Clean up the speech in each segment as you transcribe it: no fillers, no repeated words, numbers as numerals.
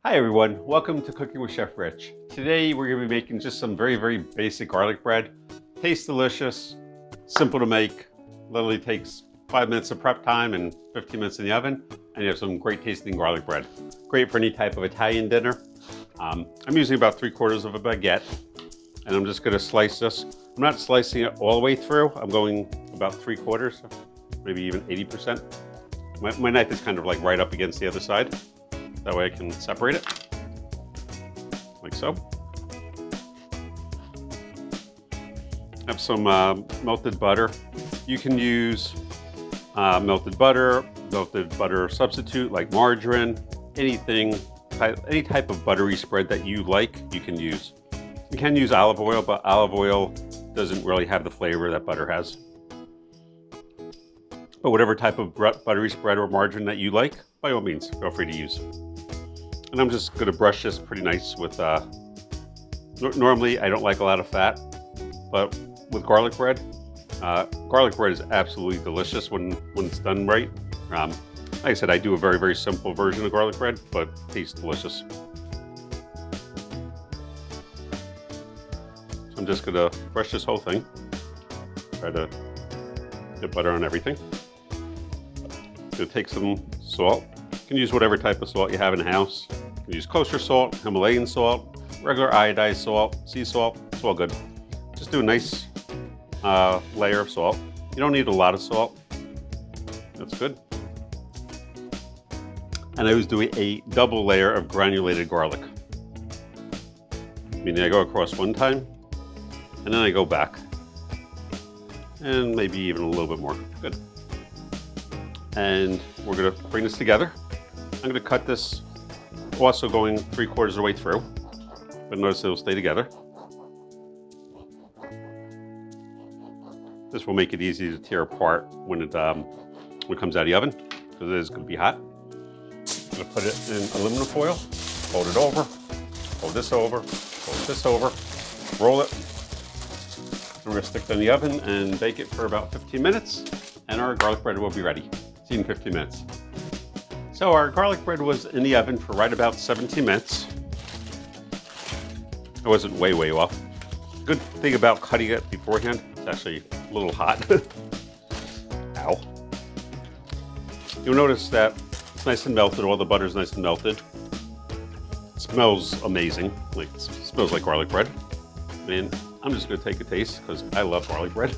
Hi everyone, welcome to Cooking with Chef Rich. Today we're going to be making just some very basic garlic bread. Tastes delicious, simple to make, literally takes 5 minutes of prep time and 15 minutes in the oven, and you have some great tasting garlic bread. Great for any type of Italian dinner. I'm using about 3/4 of a baguette, and I'm just going to slice this. I'm not slicing it all the way through, I'm going about 3/4, maybe even 80%. My knife is kind of like right up against the other side. That way I can separate it, like so. Have some melted butter. You can use melted butter substitute like margarine, any type of buttery spread that you like, you can use. You can use olive oil, but olive oil doesn't really have the flavor that butter has. But whatever type of buttery spread or margarine that you like, by all means, feel free to use. And I'm just going to brush this pretty nice with, normally I don't like a lot of fat, but with garlic bread is absolutely delicious when it's done right. Like I said, I do a very simple version of garlic bread, but it tastes delicious. So I'm just going to brush this whole thing. Try to get butter on everything. Going to take some salt. You can use whatever type of salt you have in the house. You can use kosher salt, Himalayan salt, regular iodized salt, sea salt. It's all good. Just do a nice layer of salt. You don't need a lot of salt. That's good. And I was doing a double layer of granulated garlic. Meaning I go across one time, and then I go back. And maybe even a little bit more. Good. And we're going to bring this together. I'm going to cut this also going 3/4 of the way through, but notice it'll stay together. This will make it easy to tear apart when it comes out of the oven, because it is going to be hot. I'm going to put it in aluminum foil, fold it over, fold this over, fold this over, roll it. And we're going to stick it in the oven and bake it for about 15 minutes, and our garlic bread will be ready. See you in 15 minutes. So our garlic bread was in the oven for right about 17 minutes. I wasn't way off. Good thing about cutting it beforehand, it's actually a little hot. Ow. You'll notice that it's nice and melted, all the butter's nice and melted. It smells amazing, like it smells like garlic bread. And I'm just gonna take a taste because I love garlic bread.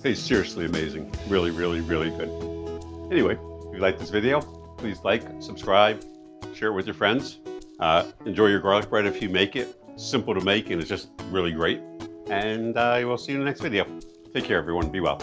It's seriously amazing. Really good. Anyway, if you like this video, please like, subscribe, share it with your friends. Enjoy your garlic bread if you make it. Simple to make and it's just really great. And I will see you in the next video. Take care everyone, be well.